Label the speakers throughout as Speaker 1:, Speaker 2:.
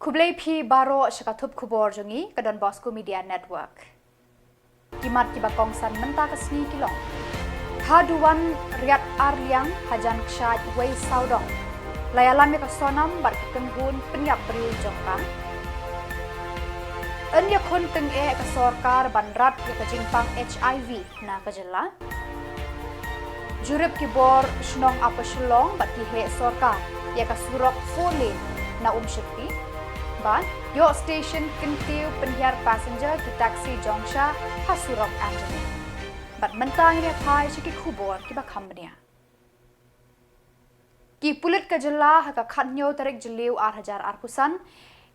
Speaker 1: Kublai pi baro syakatup Khuborjylla ke Donbosco Media Network. Kimat ki bakong san menta kasni kilong. Haduan riat arliang hajan ksyat wei saudong. Layalam ya kasonam bar kekenghun penyap beriu jongkang. Enya kun teng kasorkar banrat ya kejingpang HIV na Jylla. Jurip kibor Shillong apa Shillong bat kihe sorkar ya kasurok fole na Shakti. Ban yo station kentiu penhiar passenger ki taksi jongsha hasurok Anjali. Bat mentang ni thai ki Khubor ki bakhambnia. Ki pulit ka Jylla haka khatnyo tarik Jylliew ar arkusan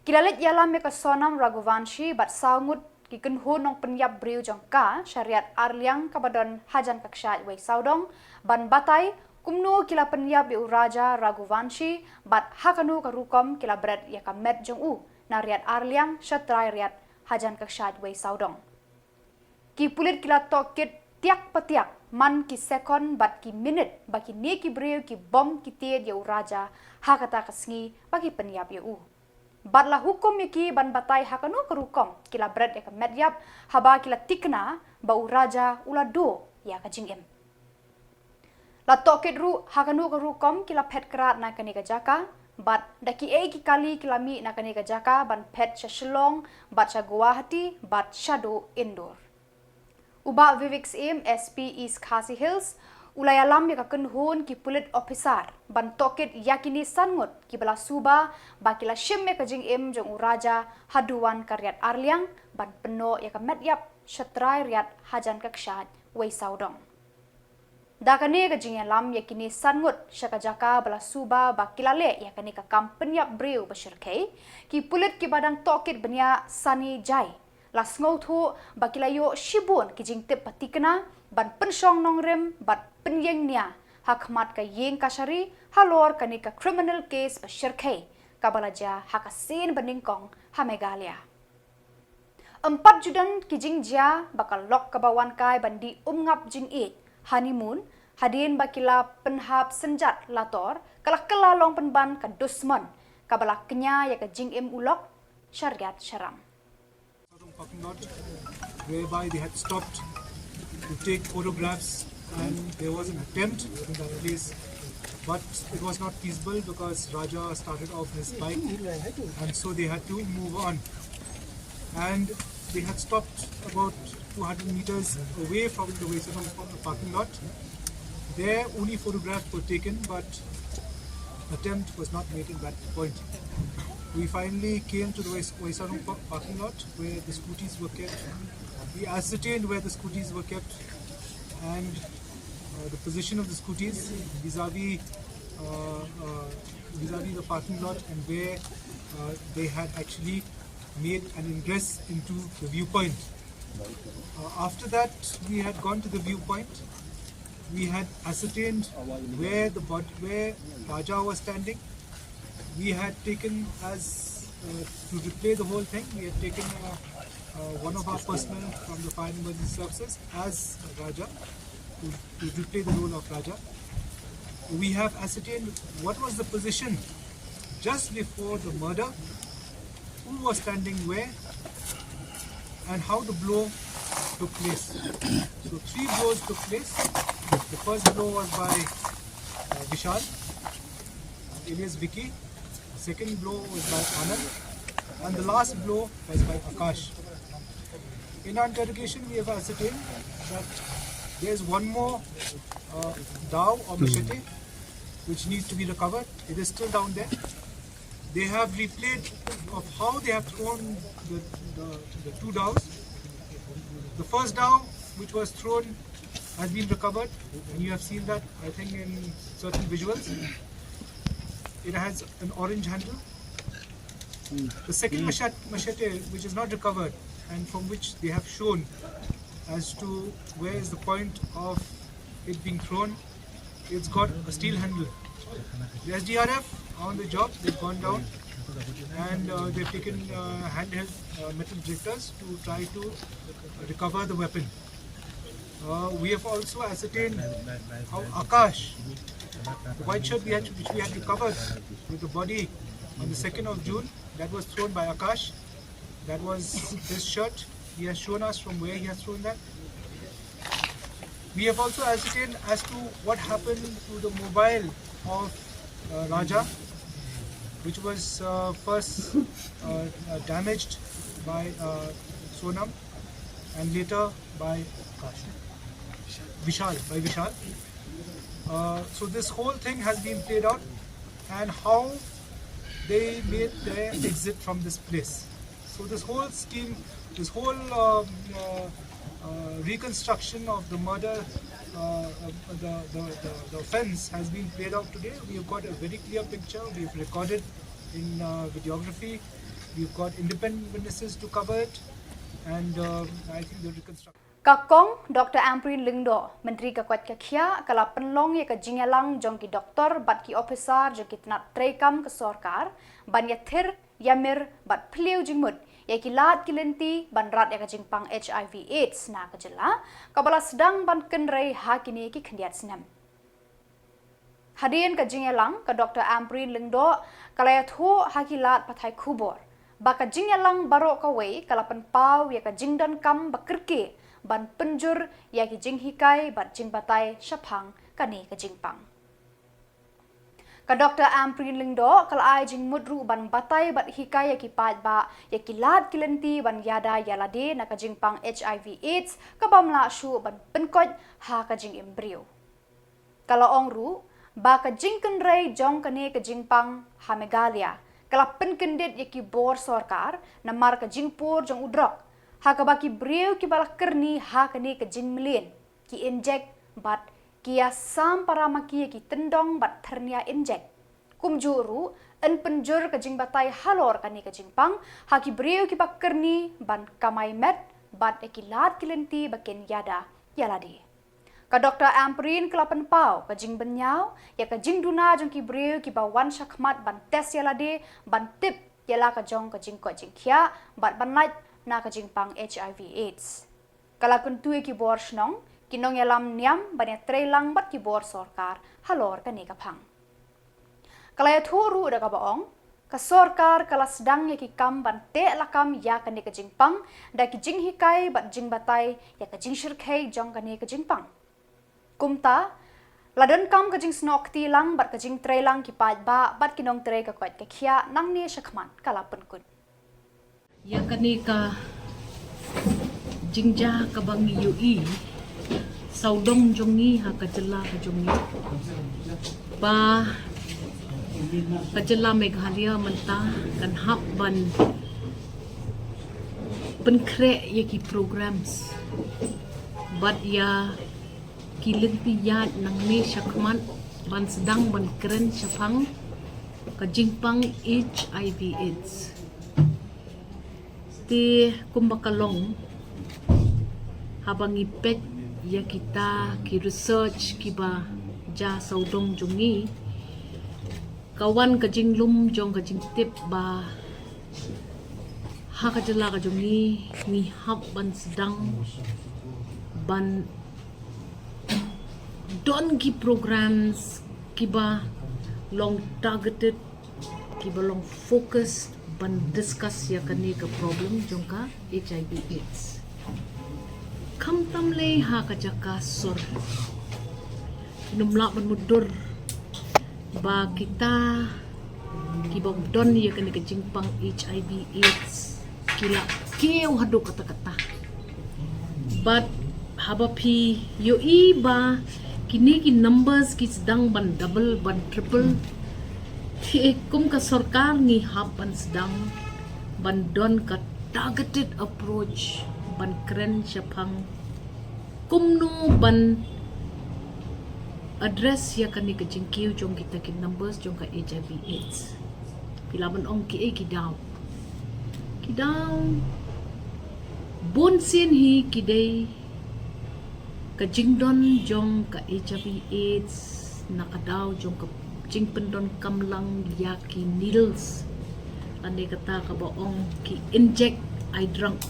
Speaker 1: kilalit yalam me ka sonam Raghuvanshi bat saungut ki kenhu nong penyap briu jongka syariat arliang kabadon hajan kakshat wei saudong ban batai kumnu kila penyap yu raja Raghuvanshi bat hakanu ka rukom kila berat ya ka met jong u na riat arliang syatrai riat hajan kakshat wei saudong. Ki pulit kila tokit tiak petiak man ki sekon bat ki minit baki ne ki briu ki bom ki tied yu raja hakata kasngi bagi penyap yu. Batlah hukum yaki ban batai hakanu kerukom kila berat ya medyap haba kila tikna bau raja ula do ya kajingem. La tokit ru hakanu kerukom kila pet kerat na kani kajaka bat daki ki kali kila mi na kani kajaka ban pet sa Shillong bat sa Guwahati bat shadow indoor. Uba Vivix im SP East Khasi Hills ulayalam ya kakenhun ki pulit officer ban tokit yakini sangut ki bala suba ba kila shimme ka jing im jong uraja haduan karyat arliang ban peno ya ka medyap syatrai riat hajan kakshat wei saudong. Dakane ka jing lam yakini sangut syaka jaka bala suba ba kila le yakani ka kampenyap briu basyirkai ki pulit ki badang tokit benya sani jai las ngothu ba kila yo shibun ki jing tip patikna ban pensyong nongrem bat penyeng nia hakmat ka yeng kasari halor kani ka criminal case basyirkai kabalaja hakasin beningkong ha Meghalaya. 4 Judan kijing jia bakal lok kabawan kai bandi ngap jing it honeymoon hadin bakila penhap senjat lator kalak kelalong penban ka dusman kabala kenya ya ka jing im ulok syariat syaram.
Speaker 2: Whereby they had stopped to take photographs and there was an attempt in that place, but it was not feasible because Raja started off his bike and so they had to move on. And they had stopped about 200 meters away from the Waisanam parking lot. There only photographs were taken, but attempt was not made in that point. We finally came to the Waisanam parking lot where the scooties were kept. We ascertained where the scooties were kept and the position of the scooties vis-a-vis the parking lot and where they had actually made an ingress into the viewpoint. After that, we had gone to the viewpoint. We had ascertained where Raja was standing. We had taken to replay the whole thing. We had taken one of our personnel from the Fire and Emergency Services as Raja to replay the role of Raja. We have ascertained what was the position just before the murder, who was standing where, and how the blow took place. So 3 blows took place. The first blow was by Vishal, alias Vicky. The second blow was by Anand, and the last blow was by Akash. In our interrogation, we have ascertained that there is one more dao or machete which needs to be recovered. It is still down there. They have replayed of how they have thrown the 2 daos. The first dao which was thrown has been recovered, and you have seen that, I think, in certain visuals. It has an orange handle. The second machete, which is not recovered and from which they have shown as to where is the point of it being thrown, it's got a steel handle. The SDRF on the job, they've gone down and they've taken handheld metal detectors to try to recover the weapon. We have also ascertained how Akash, the white shirt which we had recovered with the body on the 2nd of June, that was thrown by Akash. That was his shirt. He has shown us from where he has thrown that. We have also ascertained as to what happened to the mobile of Raja, which was first damaged by Sonam and later by Akash. Vishal. So this whole thing has been played out, and how they made their exit from this place. So this whole scheme, this whole reconstruction of the murder, the offence has been played out today. We have got a very clear picture. We have recorded in videography. We've got independent witnesses to cover it, and I think the reconstruction.
Speaker 1: Kakong Dr. Amprin Lingdo, Menteri Kakwat Kakia, kala penlong ya ka Jynyalang jong ki doktor bat ki officer jong ki tenat trekam ke sorkar, ban ya thir yamir bat pliu jingmut, ya ki lat ki lenti ban rat ya ka jingpang HIV AIDS na ka Jylla, kabala sedang ban kenrei hakini ki kendiat senam. Hadirin ka Jynyalang ka Dr. Amprin Lingdo, kala ya thu hakilat patai Khubor, baka Jynyalang barok kawai kala penpau ya ka jingdan kam bakerke, ban penjur ya ki jing hikai bat jing batai syapang kani ka jingpang. Ka Dr. Amprin Lingdo kala ai jing mudru ban batai bat hikai ya ki pat ba ya ki lat kilenti ban yada yalade na ka jingpang HIV AIDS ka bamla shu ban penkot ha ka jing embrio. Kala ongru ba ka jing kenrei jong kani ka jingpang ha Meghalaya kala penkendit ya ki bor sorkar na mar ka jingpur jong udrok. Haka baki breu ki balak kerni haka ni ke jing melin ki injek bat kia sam para maki ki tendong bat ternia injek kum juru en penjur ke jing batai halor kani ke jing pang haki breu ki bak kerni ban kamai met bat ekilat kilenti baken yada yaladi ka Dr. Amprin kelapan pau ke jing benyau ya ke jing duna jong ki breu ki bawan syakmat ban tes yaladi ban tip yala ka jong ke jing ko jing kia bat ban light na ka jingpang HIV AIDS. Kala kuntu ki bor snong, kinong yalam niam banya trelang bat ki bor sorkar halor ka ni kapang. Kala ya thuru da ka baong, ka sorkar kala sedang ya ki kam ban te lakam ya ka ni ka jingpang, da ki jing hikai bat jing batai ya ka jing shirkai jong ka ni ka jingpang. Kumta, ladan kam ka jing snok tilang bat ka jing trelang ki pat ba bat kinong tre ka kwat ka khia nang ni syakman kala penkun.
Speaker 3: Ya kanika jingja kabang UI saudong jongi ha ka Jylla ka jongi ba ka Jylla Meghalaya menta kan hap ban penkre ya ki programs bat ya kilenti yat nang ni syakman ban sedang ban keren syapang ka jingpang HIV AIDS ti kumbakalong habang ipet ya kita ki research ki ba ja saudong jongi kawan ka jinglum jong ka jingtip ba ha ka Jylla ka jongi ni hab ban sedang ban don ki programs ki ba long targeted ki ba long focused ban discuss ya kani ka problem jong ka HIV AIDS. Kam tamle ha ka jaka sor. Numla ban mudur ba kita ki ba don ya kani ka jingpang HIV AIDS kila keu hadu kata-kata. But haba pi yo iba kini ki numbers ki sedang ban double ban triple kum ka sarkar ni hapan sedang bandon ka targeted approach ban keren syapang kumno ban address ya kani ka jingkiu jong kita ki numbers jong ka HIV AIDS pila ban ong ki daw bon sin hi kidai ka jingdon jong ka HIV AIDS nakadaw jong ka jing pendon kamlang ya ki needles ane kata ka baong ki inject I drunk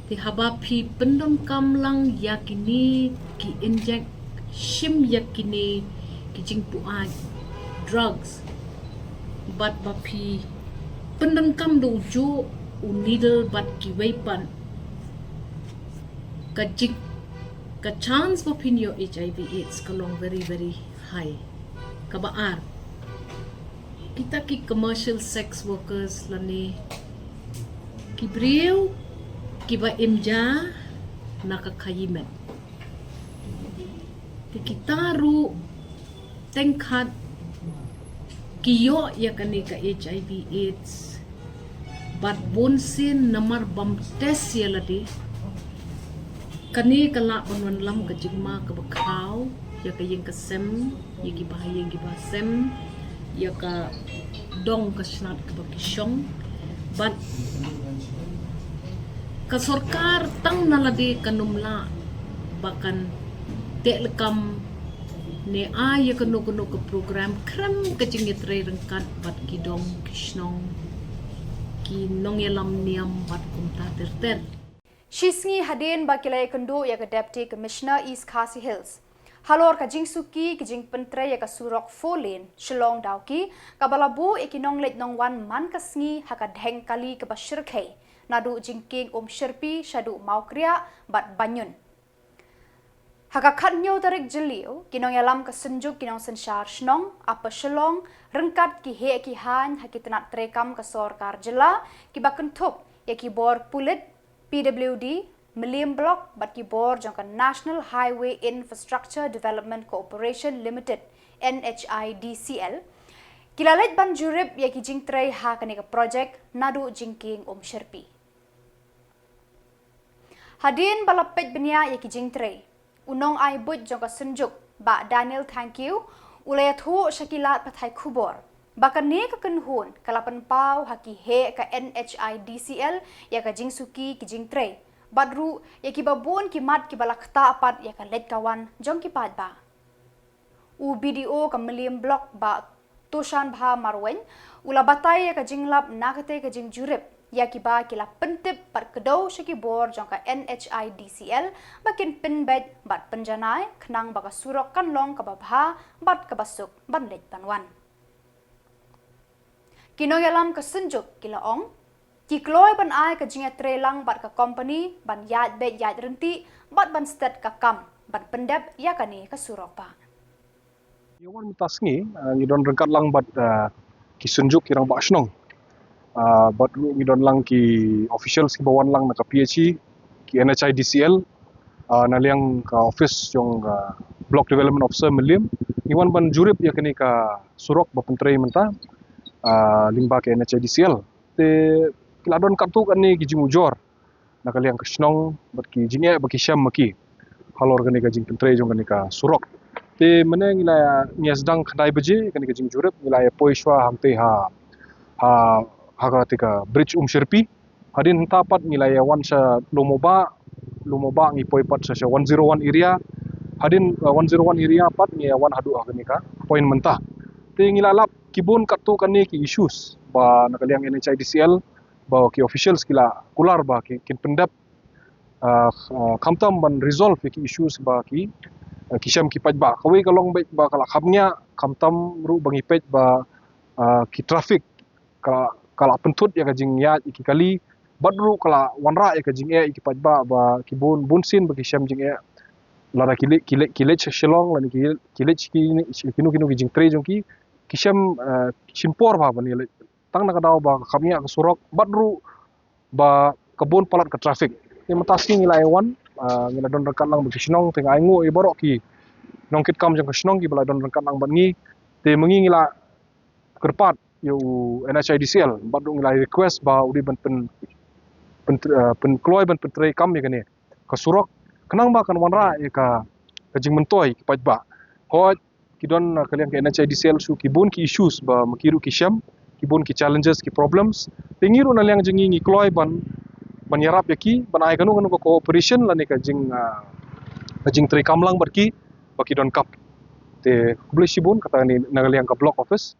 Speaker 3: ti haba pi pendon kamlang ya kini ki inject shim ya kini ki jing puan drugs bat ba pi pendengkam dojo unidal bat kiwaipan kajik ka chance for pinyo HIV AIDS kalong very very high kabaar kita ki commercial sex workers lani kibriu kiba imja nakakayimen kita tengkat kiyo ya kani ka HIV AIDS bat bonsin namar bam test ya ladi kani kala onwan lam ka jigma ka bakhaw ya ka yeng ka sem ya ki bahayeng ki basem ya ka dong ka snat ka bakishong bat ka sarkar tang naladi kanumla bakan telekam ne ya kanu ke program kram kecingit rengkat bat kidong kisnong kinong yalam niam bat kumta terter
Speaker 1: Shisngi hadin bakilay kendo ya ka Deputy Commissioner East Khasi Hills. Halor ka jingsuki ki jing pentre ya ka surok 4 lane Shillong dauki ka balabu ikinong let nong wan man kasngi haka dheng kali ka bashirkhay nadu jingking sherpi shadu maukria bat banyun. Haka khatnyo tarik Jylliew kinong yalam ka senjuk kinong sensyar shnong apa Shillong rengkat ki he ki han haki tenat trekam ka sorkar Jylla ki bakentup ya ki bor pulit PWD Million Block bat ki bor jangka National Highway Infrastructure Development Corporation Limited NHIDCL kilalet ban jurib ya ki jing tray ha kanika project nadu jingking sherpi. Hadin balapet benia ya ki jing tray unong ay but jangka senjuk ba Daniel thank you ulay thu shakilat pathai Khubor bakan ne ka kenhun kalapan pau haki he ka NHIDCL ya ka jingsuki ki jing tray badru ya ki babun ki mat ki balakta apat ya ka let kawan jong ki pad ba u BDO ka Million Block ba toshan bha marwen ula batay ya ka jinglap nakate ka jing jurip ya ki ba kila pentip par kedo shaki bor jong ka NHIDCL bakin pinbed bat penjanai khnang baka surok kanlong ka babha bat ka basuk banlet banwan kinong yalam ka senjuk kila ong ki kloy ban ai ka jinga trelang bat ka company ban yad bet yad renti bat ban stat ka kam ban pendep ya kani ka surok pa
Speaker 4: Yawan mutasngi ngidon rengkat lang bat ki sunjuk kirang ba snong bat ngidon lang ki officials ki bawan lang naka PHE ki NHIDCL naliang ka office yung block development officer Milliam iwan ban jurip ya kini ka surok ba pentrei menta limba ke NHIDCL te kiladon kartu kan ni ki jingujor nakaliang ka snong bat ki jinge ba ki syam maki halor kani ka jing pentrei jong kani ka surok te mana ngila niasdang khandai beje kani ka jing jurip ngila poishwa hamte ha ka tika bridge sherpi hadin tapat ngila wan sa lumoba ngi poipat sa 101 area hadin 101 area pat ngi wan hadu kani ka point mentah te ngila lap kibun kartu kani ki issues ba nakaliang NHIDCL ba ki officials kila kular ba ki kin pendap kamtam ban resolve ki issues ba ki kisham ki paj ba kawi kalong ba kala khamnya kamtam ru bangi pej ba ki traffic kala pentut ya kajing ya iki kali badru kala wanra ya kajing iki paj ba ki bunsin ba kisham jing lara kile Shillong lani kile kinu ki jing tre jong ki kisham simpor ba bani tang na kadaw ba khamnya ka surok badru ba kebun palat ka traffic ni matasi ngilai wan ngila don rekat lang bagi Shillong tengah aingu iborok ki nongkit kam jang Shillong ki bala don rekat lang bangi te mengi ngila kerpat yu NHIDCL badu ngila request ba udi ban pen kloy ban pentrei kam ya kene ka surok kenang ba kan wanra ya ka jing mentoi ki paj ba ko ki don kalian ke NHIDCL su ki bun ki issues ba makiru ki syam ki bun ki challenges ki problems pengiru na liang jengi ngi kloy ban yarap yaki ban ai kanu ko cooperation la ne ka jing tre kamlang barki baki don kap te kubli sibun kata ni nagaliang ka block office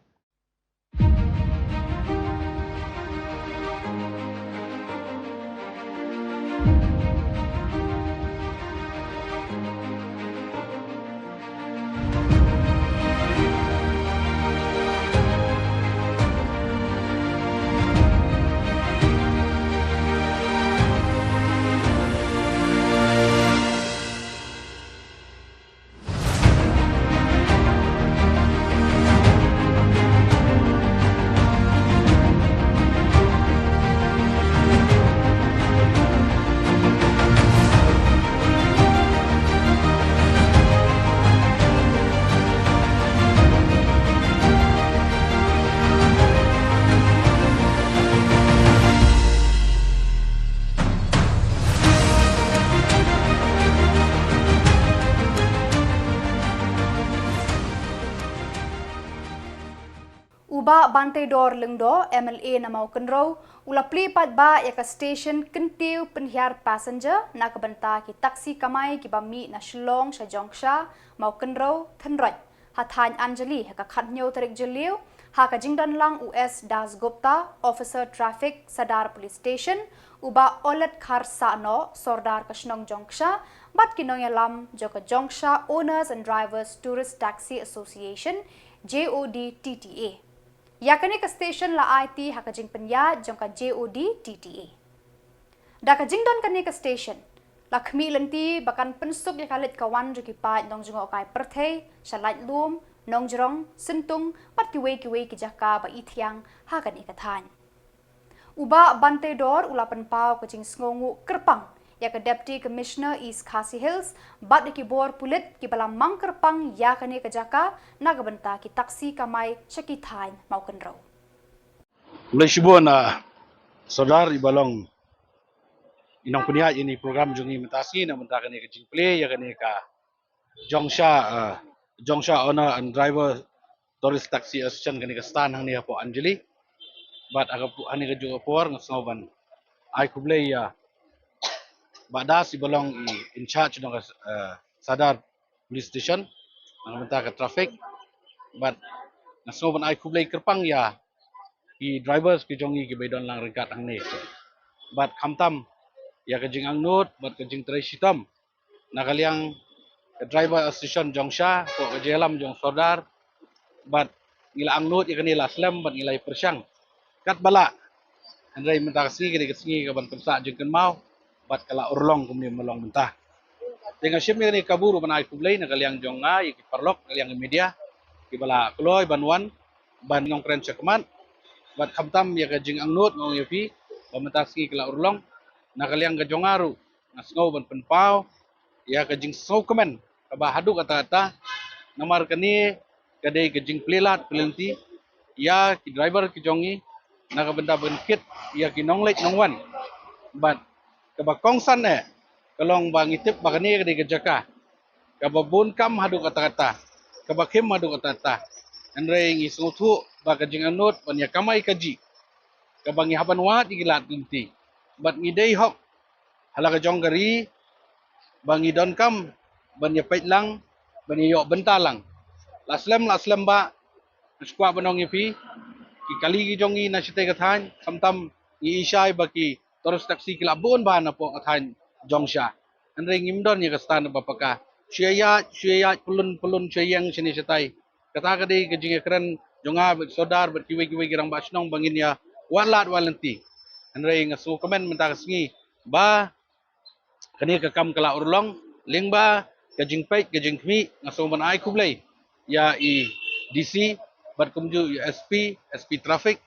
Speaker 1: Uba bantai dor lengdo MLA na mau kenro ula pli pat ba ya ka station kentiu penhiar passenger na kabenta ki taksi kamai ki bami na Shillong sa Jongsha mau kenro thenroj hathan Anjali ha ka khatnyo tarik Jylliew ha ka jingdan lang US Das Gupta officer traffic Sadar police station uba olet khar sano sordar ka Shnong Jongsha bat kinong yalam jo ka Jongsha Owners and Drivers Tourist Taxi Association JODTTA. Yakani ka station la IT hakajing penya jongka JODTTA. Dakajing don kani ka station lakmi lenti bakan pensuk yakalit kawan juki pa nong jungo kai perthei shalat lum nong jrong sentung pat kiwe ki jaka ba ithiang hakani ka than. Uba bantai dor ulapan pau kajing sngongu kerpang ya ka Deputy Commissioner East Khasi Hills bat di Khubor pulit ki balam mang kerpang ya kani ka jaka nagabenta ki taksi kamai syakithain mau kenro.
Speaker 5: Lesyubo na saudar ibalong inang peniat ini program jungi mentasi na mentakan ni kecing play ya kani ka Jongsha Owner and Driver Tourist Taxi Association kani ka stan hang ni po Anjali bat aga pu ani ka juga por ngasoban ai kublay ya badas ibalong in charge ng Sadar Police Station ang mentaka traffic but ngasoban ai kublay kerpang ya ki drivers ki jongi ki baydon lang ringkat ang ni but kamtam ya kajing ang note but kajing tray sitam nakaliang driver association jongsha ko kajelam jong sordar but ngila ang note ya kanila slam but ngilay persyang kat bala andray mentakasi kini kesingi ka ban persa jeng kan mau bat kala urlong kumni melong mentah dengan syem ni kaburu banai kublay nakaliang jong nga iki parlok kaliang media ki bala kloy banwan ban ngong kren chakman bat kamtam ya kajing ang note ngong yapi pamatasi kala urlong nakaliang gajongaru ngasngo ban penpau ya kajing sokemen kabahadu kata-kata namar kani kadai kajing plelat pelenti ya ki driver ki jongi nakabenda benkit ya ki nonglet nongwan bat kabakongsan kalong bangitip bakani kadai kajaka kababun kam hadu kata-kata kabakim hadu kata-kata andre ngi sungtu bakajing anut banya kamai kaji kabangi haban wat igilat linti bat ngidei hok halaga jonggari bangi don kam banya pait lang banya yok bentalang laslam ba skwa banong ipi ki kali gi jongi na site kathan samtam i isai baki terus taksi kilabon ba na po kathan jongsha andre ngimdon ya kastan bapaka syaya pulun syayang sini sitai kata kadai kajing keren jonga sodar berkiwe-kiwe girang basnong bangin ya walat walanti andre ngasu komen minta kasngi ba kani kakam kala urlong lingba kajing pait kajing kmi ngasu man ai kublay ya i DC berkumju SP traffic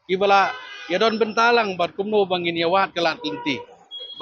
Speaker 5: kibala ya don bentalang berkumno bangin ya wat kalat linti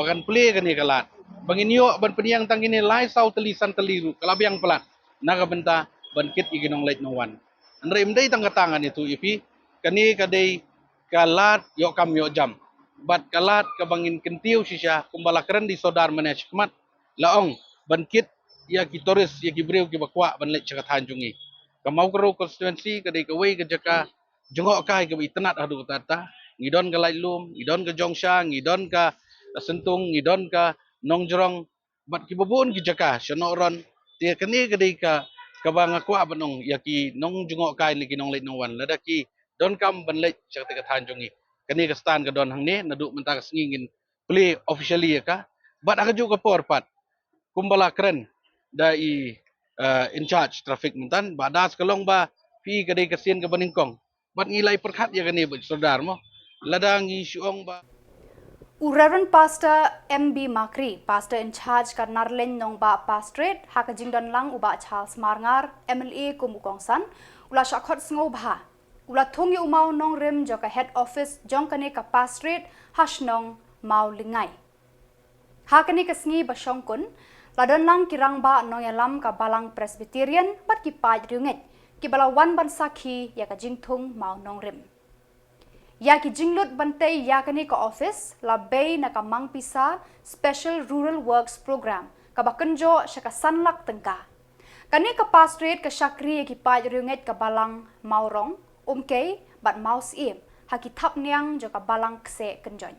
Speaker 5: bagan play kani kalat bangin yo ban peniang tangini lai sau telisan teliru kalabiang pelat naga benta bankit iginong late no one andre imdai tanggatangan itu ipi kani kadai kalat yo kam yo jam bat kalat kabangin kentiu sisya kumbala keren di sodar management laong bankit ya ki toris ya ki breu ki bakwa banlet cakat hanjungi kamau karo constituency kadai kawai ke jaka jengok kai ke itenat hadu tata ngidon ka lailum ngidon ka jongsha ngidon ka sentung ngidon ka nongjrong bat ki babun ki jaka sonoron dia kani kadai ka kabang akwa banong yaki nong jengok kai ni kinong leit nongwan ladaki don kam banlet cakat hanjungi kani ka stan ka don hang ni nadu mentak singin play officially ya ka bat aga juga porpat kumbala keren dai in charge traffic mentan badas kalong ba pi kadai kasien ka baningkong bat ngilai perkhat ya kani saudar mo ladang isyong ba
Speaker 1: Reverend Pastor MB Makri, Pastor in charge ka Narlen nong ba pastorate hakajing don lang uba Charles Marngar MLA kumukongsan ula shakhot sngo bha ula thongi umau nong rem joka head office jong kane ka pastorate hasnong mau lingai hakani ka sngi ba shongkun ladon lang kirang ba nong yalam ka balang presbyterian bat ki paj riunget ki balawan ban sakhi ya ka jingthung mau nong rem ya ki jinglut bantai ya kani ka office la bay na ka mangpisa special rural works program ka bakenjo syaka sanlak tengka kani ka pastorate ka syakri ki paj riunget ka balang maurong umke bat maus im haki thap niang joka balang kse kenjoy.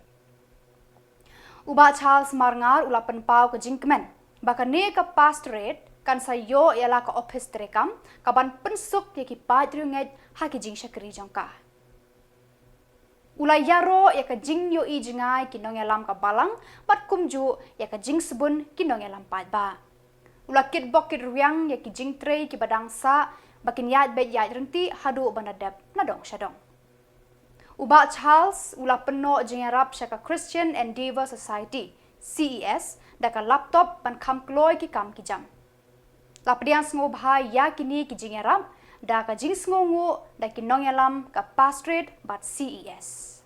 Speaker 1: Uba Charles Marngar ula penpau ke jingkmen bakane ke pastorate kan sayo ialah ke office terekam kaban pensuk yaki padrunget haki jing syakri jongka. Ula yaro ya ke jing yo i jingai kinong yalam ka balang bat kumju ya ke jing sebun kinong yalam padba. Ula kit bok kit ruyang ya ki jing trei ki badang sa bakin yat bet yat renti hadu banadap nadong syadong. Uba Charles ula peno jingarap syaka Christian Endeavor Society CES daka laptop ban kam kloy ki kam ki jam. Lapdiang sngo bhai ya kini ki jingarap daka jing sngongu daki nong yalam ka pastorate bat CES.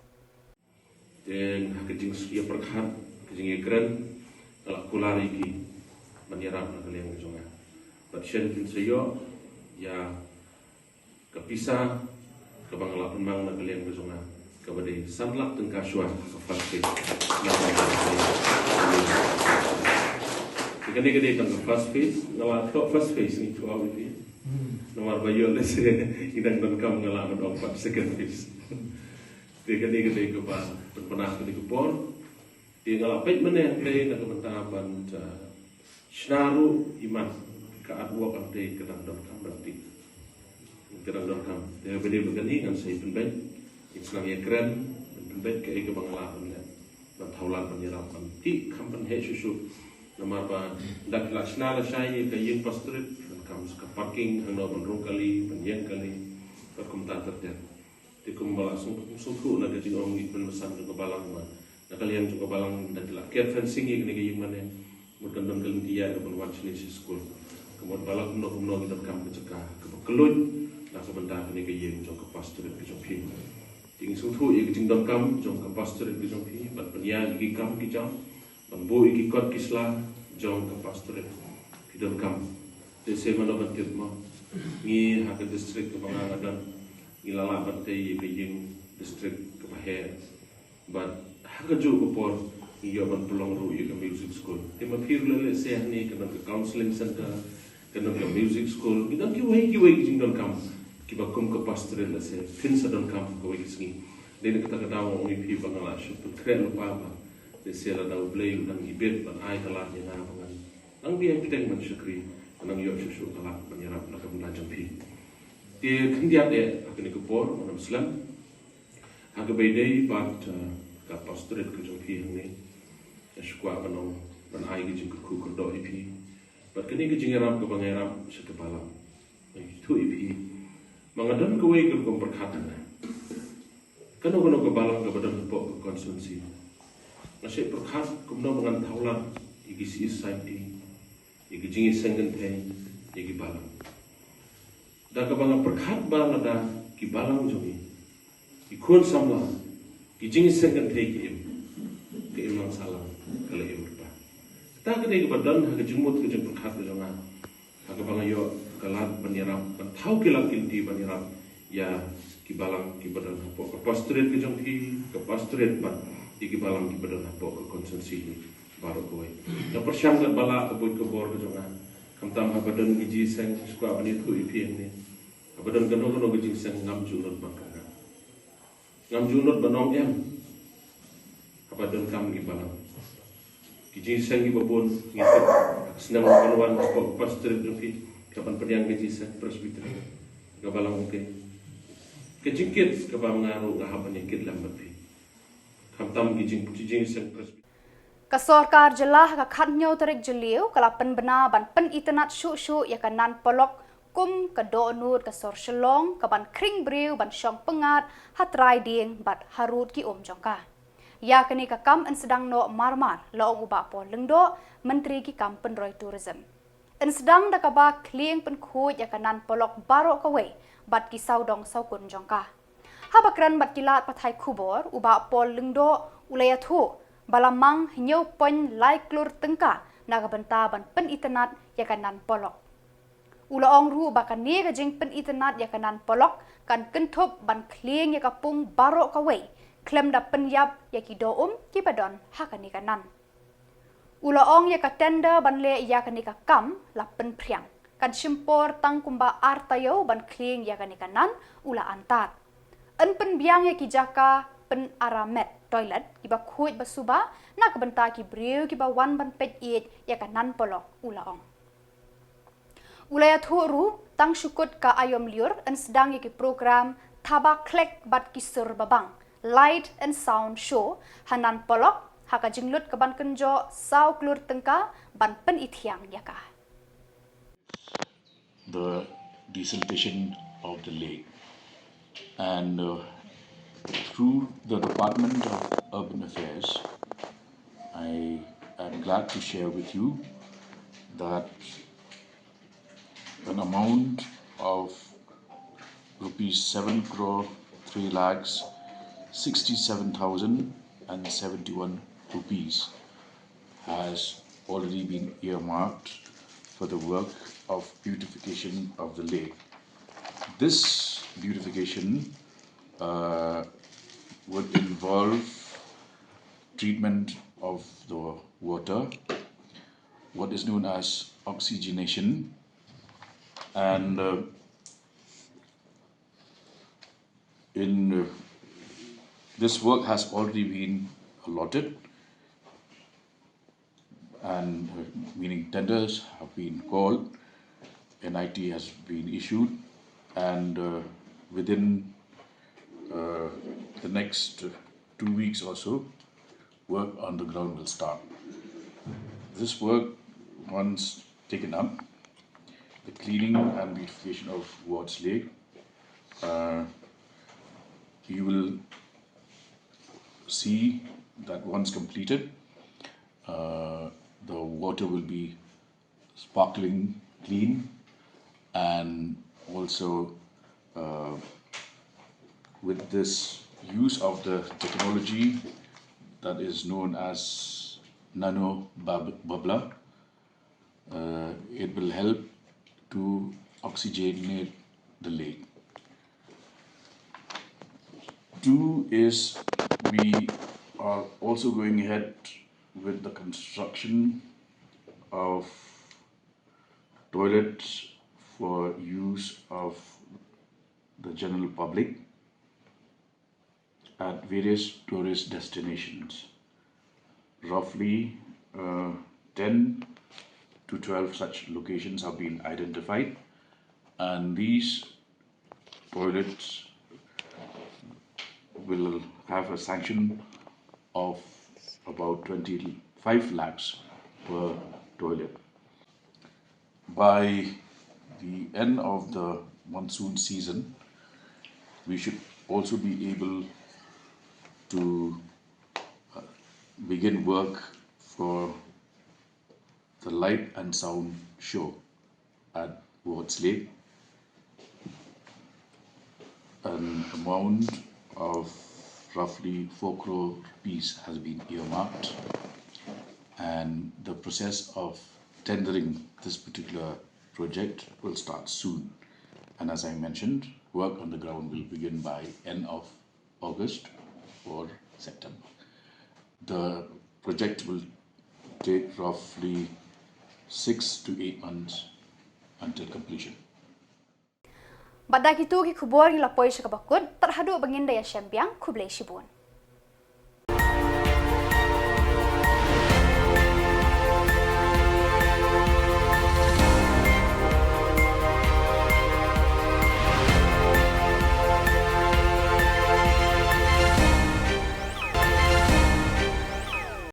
Speaker 6: Dan hakajing suya perkhan kajing ekran ala kulari ki menyerap na kalian jonga. Batsyan kin sayo ya kapisa kabang ala penmang na kalian jonga kepada Samla tengka syua ke fasik. Kene tengka fasik ngala tok fasik ni tu awi ni. Nomor bayo lese idang dan kam ngala dong pat second phase. Kene ke ba penah ke Khubor. Dia ngala pet meneh play na kementaban Shnaru iman ke adwa kante kedang dong kam berarti. Kedang dong kam. Dia bede begini kan saya penbet. Islam ya keren penbet ke ke bangladesh dan taulan penyerapan ti kampen he susu nomor ba dak laksana la syai ke yung pastrit kam ke parking hangno benrung kali penyeng kali perkumta terden ti kumbala sungku na ke jong i pemesan ke balang ma na kalian juga balang dan la care fencing ni ke yung mane mudan dan kalian dia ke benwan chinese school kemudian balang no kita kam ke cekah ke kelut na sebentar ni ke yung jong ke pastrit ke jong pin ting sungtu ye jing dom kam jong ka pastor ki jong phi bat pania ki kam ki jam ban bo ki kot ki sla jong ka pastor ki dom kam de se mano ban tit mo ni ha ka district ka banga dan ilala bat te ye jing district ka bahe bat ha ka jo ko por ni yo ban pelong ru ye ka music school te ma phir le se ni ka ka counseling center ka ka music school ni dan ki wai jing dom kam kiba kum ke pastorate la se fin sa don kam ko wisni de ne kata dawo mi pi bangala shu tu kren pa ba de se la daw blay udang ibet ban ai kala ni na bangan ang bi epiteng man syukri nang yo shu kala menyerap la kam lajang pi de kendia de akini Khubor manam Islam ha ke bede bat ka pastorate ko jong pi ni shukwa banong ban ai gi jing ku ko do ipi bat kini gi jingaram ko bangeram shu kepala tu ipi mangadon kowe ke komperkhatan kano ke balang ke badan pok konsumsi nasi perkhat kumno mangan thaulan igi si society igi jingi sengen thai igi balang da ke bang perkhat balang ada ki balang jongi ki khon samla ki jingi sengen thai ki im lang salang kale im pa ta ke de badan ha ke jumut ke jeng perkhat jonga ha ke bang yo kalat penyerap tahu kilang kinti penyerap ya kibalang kibadan hapo ke pastorate ke jongki ke pastorate ban kibalang kibadan hapo ke konsumsi ni baru kowe na persyam kat bala ke boy Khubor ke jonga kam tam badan giji seng skwa bani tu ipi ni badan kano giji seng ngam junot bakara ngam junot banong em badan kam kibalang giji seng ibabon ngikut senang kanuan hapo pastorate jongki kapan pediang gaji sen presbytery kabalang oke kejingkit kabang ngaru ngahap nikit lambat pi kamtam gijing sen presbytery
Speaker 1: Kasorkar Jylla ka khatnyo tarik Jylliew kalapan bena ban pen internet shu ya kanan polok kum ka donut ka sor Shillong ka ban kring briu ban syong pengat hatrai ding bat harut ki jongka ya kini ka kam en sedang no marmar laong uba po lengdo menteri ki kam penroi tourism en sedang da kaba klieng penkhut ya kanan polok barok kawe bat kisau dong saukun jongka habakran bat kilat pathai Khubor uba pol lengdo ulaya thu balamang nyau pon lai klur tengka naga benta ban pen internet ya kanan polok ulaong ru bakan ni ga jing pen internet ya kanan polok kan kenthop ban klieng ya kapung barok kawe klem da pen yap ya ki ki badon hakani kanan Ulaong ya ka tender ban le ya ka ni ka kam la pen priang kan simpor tang kumba artayo ban kling ya kanikanan ula antat. An penbiang ya kijaka pen aramet toilet kiba kuit basuba na kabenta ki breu kiba wan ban pet it ya kanan polok ulaong. Ulaya thuru tang syukut ka ayom liur an sedang ya ki program tabak klek bat kisur babang light and sound show hanan polok haka jinglut ke ban kenjo sau klur tengka ban pen ithiang yaka.
Speaker 7: The desiltation of the lake, and through the Department of Urban Affairs, I am glad to share with you that an amount of rupees 7 crore 3 lakhs 67,071 rupees has already been earmarked for the work of beautification of the lake. This beautification would involve treatment of the water, what is known as oxygenation, and this work has already been allotted, and meaning tenders have been called, NIT has been issued, and within the next 2 weeks or so, work on the ground will start. This work, once taken up, the cleaning and beautification of Wards Lake, you will see that once completed, the water will be sparkling clean, and also with this use of the technology that is known as nano bubbler, it will help to oxygenate the lake. 2 is we are also going ahead with the construction of toilets for use of the general public at various tourist destinations. Roughly 10 to 12 such locations have been identified, and these toilets will have a sanction of about 25 lakhs per toilet. By the end of the monsoon season, we should also be able to begin work for the light and sound show at Wards Lake. An amount of roughly 4 crore rupees has been earmarked, and the process of tendering this particular project will start soon. And as I mentioned, work on the ground will begin by end of August or September. The project will take roughly 6 to 8 months until completion.
Speaker 1: Badak itu ki Khubor yang lapoi sekabakut terhadap bangin daya syambiang Khublai Shibun.